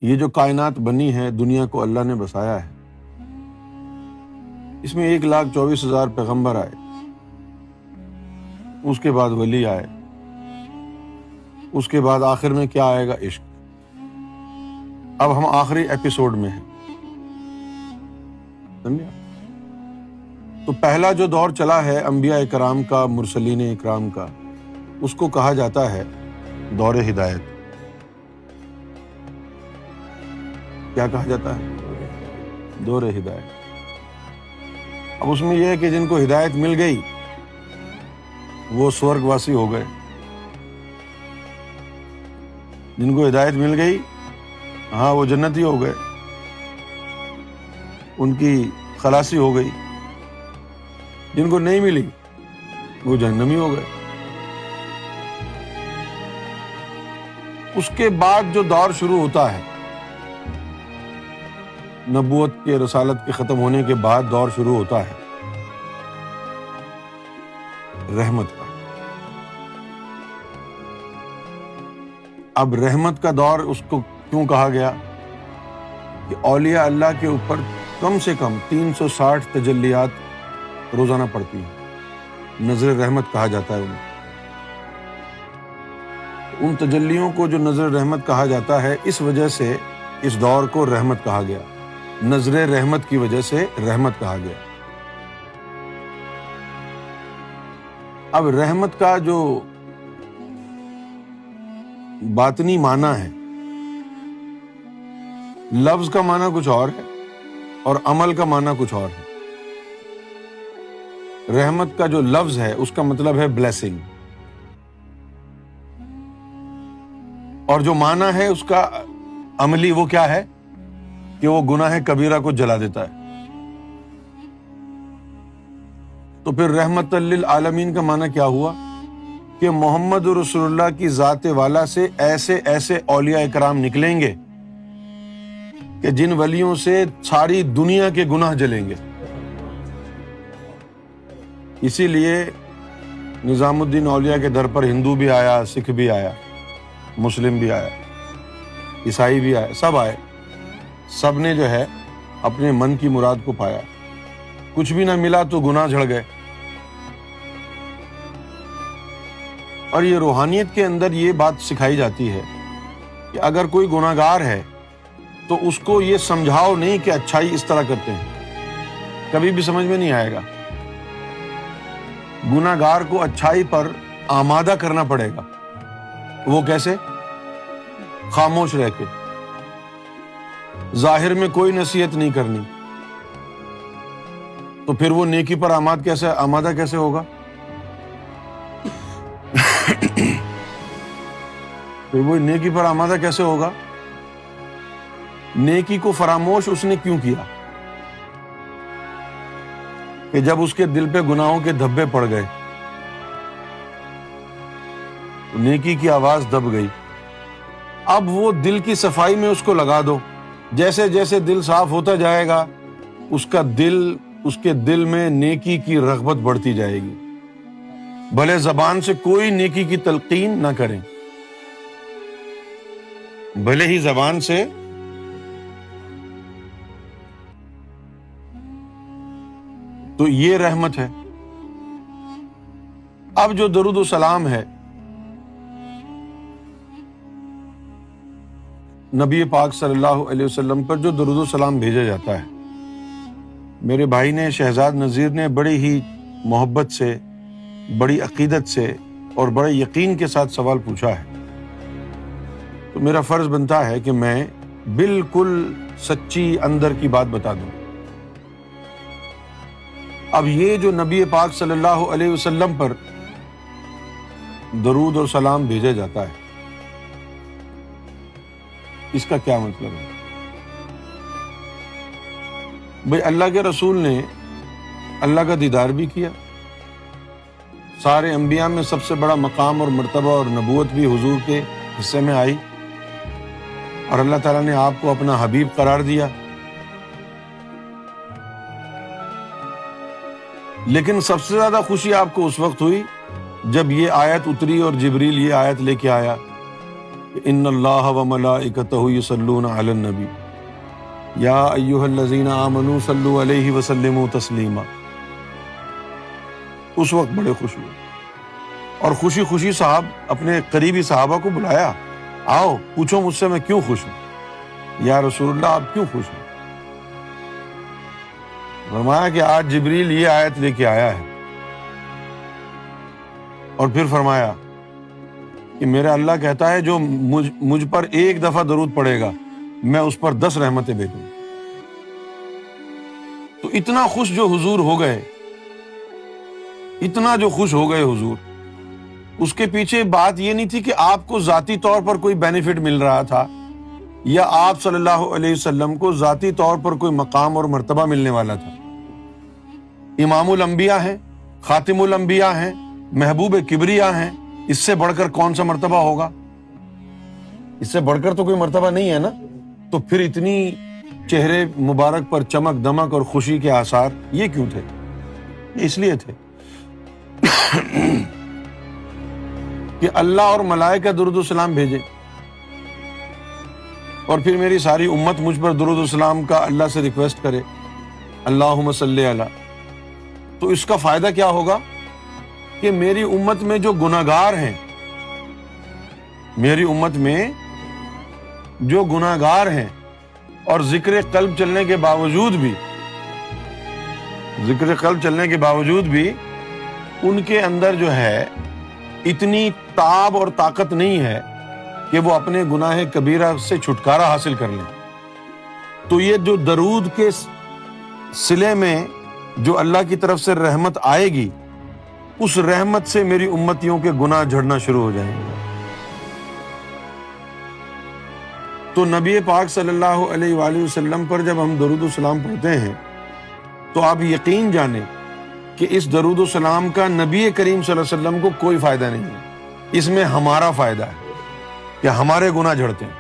یہ جو کائنات بنی ہے، دنیا کو اللہ نے بسایا ہے، اس میں 1,24,000 پیغمبر آئے، اس کے بعد ولی آئے، اس کے بعد آخر میں کیا آئے گا؟ عشق۔ اب ہم آخری ایپیسوڈ میں ہیں، سمجھا؟ تو پہلا جو دور چلا ہے انبیاء اکرام کا، مرسلین اکرام کا، اس کو کہا جاتا ہے دور ہدایت۔ کیا کہا جاتا ہے؟ دور ہدایت۔ اب اس میں یہ ہے کہ جن کو ہدایت مل گئی وہ سورگ واسی ہو گئے، جن کو ہدایت مل گئی ہاں وہ جنتی ہو گئے، ان کی خلاصی ہو گئی، جن کو نہیں ملی وہ جہنمی ہو گئے۔ اس کے بعد جو دور شروع ہوتا ہے، نبوت کے رسالت کے ختم ہونے کے بعد دور شروع ہوتا ہے رحمت کا۔ اب رحمت کا دور اس کو کیوں کہا گیا؟ کہ اولیاء اللہ کے اوپر کم سے کم 360 تجلیات روزانہ پڑتی ہیں، نظر رحمت کہا جاتا ہے انہیں۔ ان تجلیوں کو جو نظر رحمت کہا جاتا ہے، اس وجہ سے اس دور کو رحمت کہا گیا، نظر رحمت کی وجہ سے رحمت کہا گیا۔ اب رحمت کا جو باطنی معنی ہے، لفظ کا معنی کچھ اور ہے اور عمل کا معنی کچھ اور ہے۔ رحمت کا جو لفظ ہے اس کا مطلب ہے بلیسنگ، اور جو معنی ہے اس کا عملی وہ کیا ہے؟ کہ وہ گناہ کبیرہ کو جلا دیتا ہے۔ تو پھر رحمت للعالمین کا معنی کیا ہوا؟ کہ محمد رسول اللہ کی ذات والا سے ایسے ایسے اولیاء اکرام نکلیں گے کہ جن ولیوں سے ساری دنیا کے گناہ جلیں گے۔ اسی لیے نظام الدین اولیاء کے در پر ہندو بھی آیا، سکھ بھی آیا، مسلم بھی آیا، عیسائی بھی آیا، سب آئے، سب نے جو ہے اپنے من کی مراد کو پایا۔ کچھ بھی نہ ملا تو گناہ جھڑ گئے۔ اور یہ روحانیت کے اندر یہ بات سکھائی جاتی ہے کہ اگر کوئی گناہ گار ہے تو اس کو یہ سمجھاؤ نہیں کہ اچھائی اس طرح کرتے ہیں، کبھی بھی سمجھ میں نہیں آئے گا۔ گناہ گار کو اچھائی پر آمادہ کرنا پڑے گا۔ وہ کیسے؟ خاموش رہ کے، ظاہر میں کوئی نصیحت نہیں کرنی، تو پھر وہ نیکی پر آمادہ کیسے ہوگا؟ پھر وہ نیکی پر آمادہ کیسے ہوگا؟ نیکی کو فراموش اس نے کیوں کیا؟ کہ جب اس کے دل پہ گناہوں کے دھبے پڑ گئے تو نیکی کی آواز دب گئی۔ اب وہ دل کی صفائی میں اس کو لگا دو، جیسے جیسے دل صاف ہوتا جائے گا اس کے دل میں نیکی کی رغبت بڑھتی جائے گی، بھلے زبان سے کوئی نیکی کی تلقین نہ کریں، بھلے ہی زبان سے تو یہ رحمت ہے۔ اب جو درود و سلام ہے، نبی پاک صلی اللہ علیہ وسلم پر جو درود و سلام بھیجا جاتا ہے، میرے بھائی نے شہزاد نذیر نے بڑی ہی محبت سے، بڑی عقیدت سے اور بڑے یقین کے ساتھ سوال پوچھا ہے، تو میرا فرض بنتا ہے کہ میں بالکل سچی اندر کی بات بتا دوں۔ اب یہ جو نبی پاک صلی اللہ علیہ وسلم پر درود اور سلام بھیجا جاتا ہے، اس کا کیا مطلب ہے؟ بھئی اللہ کے رسول نے اللہ کا دیدار بھی کیا، سارے انبیاء میں سب سے بڑا مقام اور مرتبہ اور نبوت بھی حضور کے حصے میں آئی، اور اللہ تعالیٰ نے آپ کو اپنا حبیب قرار دیا۔ لیکن سب سے زیادہ خوشی آپ کو اس وقت ہوئی جب یہ آیت اتری اور جبریل یہ آیت لے کے آیا ان اللہ وملائکتہ یصلون علی النبی یا ایھا الذین آمنوا صلوا علیہ وسلموا تسلیما. اس وقت بڑے خوش ہوئے اور خوشی خوشی صاحب اپنے قریبی صحابہ کو بلایا، آؤ پوچھو مجھ سے میں کیوں خوش ہوں، یا رسول اللہ آپ کیوں خوش ہیں؟ فرمایا کہ آج جبریل یہ آیت لے کے آیا ہے، اور پھر فرمایا کہ میرا اللہ کہتا ہے جو مجھ پر ایک دفعہ درود پڑے گا میں اس پر 10 رحمتیں بھیجوں. تو اتنا خوش جو حضور ہو گئے، اتنا جو خوش ہو گئے حضور، اس کے پیچھے بات یہ نہیں تھی کہ آپ کو ذاتی طور پر کوئی بینیفٹ مل رہا تھا یا آپ صلی اللہ علیہ وسلم کو ذاتی طور پر کوئی مقام اور مرتبہ ملنے والا تھا. امام الانبیاء ہیں، خاتم الانبیاء ہیں، محبوب کبریا ہیں، اس سے بڑھ کر کون سا مرتبہ ہوگا؟ اس سے بڑھ کر تو کوئی مرتبہ نہیں ہے نا. تو پھر اتنی چہرے مبارک پر چمک دمک اور خوشی کے آثار یہ کیوں تھے؟ یہ اس لیے تھے کہ اللہ اور ملائکہ درود و سلام بھیجے، اور پھر میری ساری امت مجھ پر درود و سلام کا اللہ سے ریکویسٹ کرے، اللہم صلی علی. تو اس کا فائدہ کیا ہوگا کہ میری امت میں جو گناہگار ہیں، میری امت میں جو گناہگار ہیں اور ذکر قلب چلنے کے باوجود بھی ان کے اندر جو ہے اتنی تاب اور طاقت نہیں ہے کہ وہ اپنے گناہ کبیرہ سے چھٹکارا حاصل کر لیں. تو یہ جو درود کے صلے میں جو اللہ کی طرف سے رحمت آئے گی، اس رحمت سے میری امتیوں کے گناہ جھڑنا شروع ہو جائیں گے. تو نبی پاک صلی اللہ علیہ وآلہ وسلم پر جب ہم درود و سلام پڑھتے ہیں تو آپ یقین جانیں کہ اس درود و سلام کا نبی کریم صلی اللہ علیہ وسلم کو کوئی فائدہ نہیں ہے، اس میں ہمارا فائدہ ہے کہ ہمارے گناہ جھڑتے ہیں.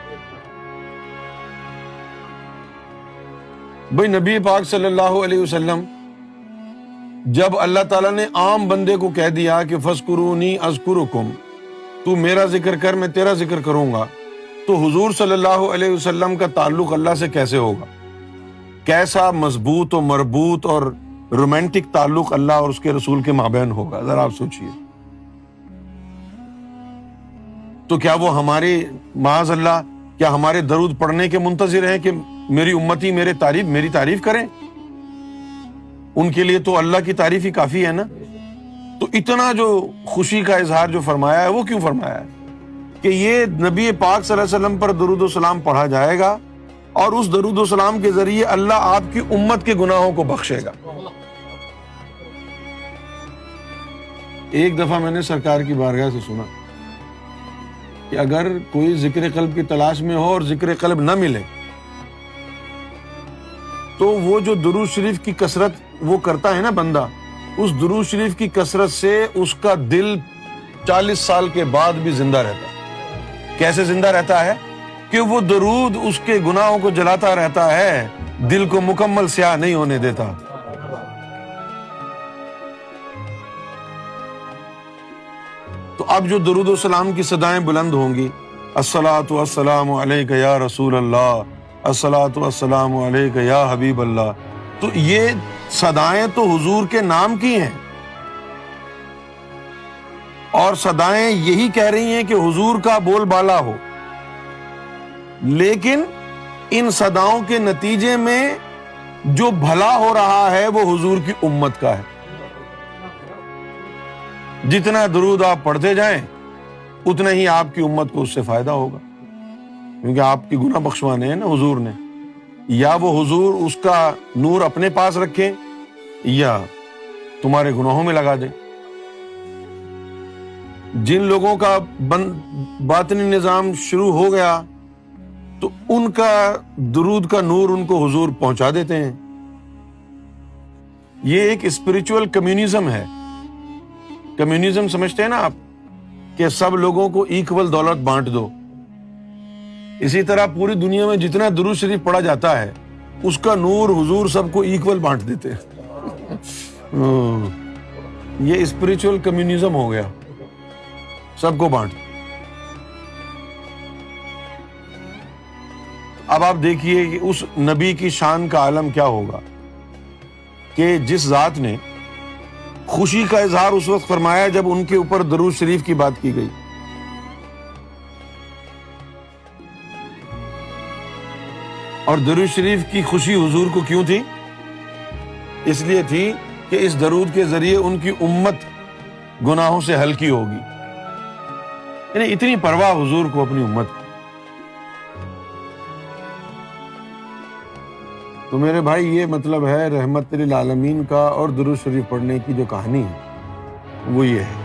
بھئی نبی پاک صلی اللہ علیہ وسلم جب اللہ تعالیٰ نے عام بندے کو کہہ دیا کہ فَاذْكُرُونِي أَذْكُرُكُمْ، تو میرا ذکر کر میں تیرا ذکر کروں گا، تو حضور صلی اللہ علیہ وسلم کا تعلق اللہ سے کیسے ہوگا؟ کیسا مضبوط و مربوط اور رومانٹک تعلق اللہ اور اس کے رسول کے مابین ہوگا، ذرا آپ سوچئے. تو کیا وہ ہمارے معاذ اللہ کیا ہمارے درود پڑھنے کے منتظر ہیں کہ میری امتی میری تعریف کریں؟ ان کے لیے تو اللہ کی تعریف ہی کافی ہے نا. تو اتنا جو خوشی کا اظہار جو فرمایا ہے وہ کیوں فرمایا ہے کہ یہ نبی پاک صلی اللہ علیہ وسلم پر درود و سلام پڑھا جائے گا اور اس درود و سلام کے ذریعے اللہ آپ کی امت کے گناہوں کو بخشے گا. ایک دفعہ میں نے سرکار کی بارگاہ سے سنا کہ اگر کوئی ذکر قلب کی تلاش میں ہو اور ذکر قلب نہ ملے تو وہ جو درود شریف کی کثرت وہ کرتا ہے نا بندہ، اس درود شریف کی کثرت سے اس کا دل 40 سال کے بعد بھی زندہ رہتا ہے. کیسے زندہ رہتا ہے؟ کہ وہ درود اس کے گناہوں کو جلاتا رہتا ہے، دل کو مکمل سیاہ نہیں ہونے دیتا. تو اب جو درود و سلام کی صدائیں بلند ہوں گی، الصلاۃ والسلام علیک یا رسول اللہ، الصلاۃ والسلام علیک یا حبیب اللہ، تو یہ صدائیں تو حضور کے نام کی ہیں اور صدائیں یہی کہہ رہی ہیں کہ حضور کا بول بالا ہو. لیکن ان صداؤں کے نتیجے میں جو بھلا ہو رہا ہے وہ حضور کی امت کا ہے. جتنا درود آپ پڑھتے جائیں اتنا ہی آپ کی امت کو اس سے فائدہ ہوگا، کیونکہ آپ کی گناہ بخشوانے ہیں نا حضور نے. یا وہ حضور اس کا نور اپنے پاس رکھیں یا تمہارے گناہوں میں لگا دیں. جن لوگوں کا باطنی نظام شروع ہو گیا تو ان کا درود کا نور ان کو حضور پہنچا دیتے ہیں. یہ ایک اسپریچول کمیونزم ہے. کمیونزم سمجھتے ہیں نا آپ کہ سب لوگوں کو ایکول دولت بانٹ دو. اسی طرح پوری دنیا میں جتنا درود شریف پڑھا جاتا ہے اس کا نور حضور سب کو ایکول بانٹ دیتے ہیں. یہ اسپریچول کمیونزم ہو گیا، سب کو بانٹ. اب آپ دیکھیے کہ اس نبی کی شان کا عالم کیا ہوگا کہ جس ذات نے خوشی کا اظہار اس وقت فرمایا جب ان کے اوپر درود شریف کی بات کی گئی. اور درود شریف کی خوشی حضور کو کیوں تھی؟ اس لیے تھی کہ اس درود کے ذریعے ان کی امت گناہوں سے ہلکی ہوگی. یعنی اتنی پرواہ حضور کو اپنی امت کی. تو میرے بھائی یہ مطلب ہے رحمت للعالمین کا اور درود شریف پڑھنے کی جو کہانی ہے وہ یہ ہے.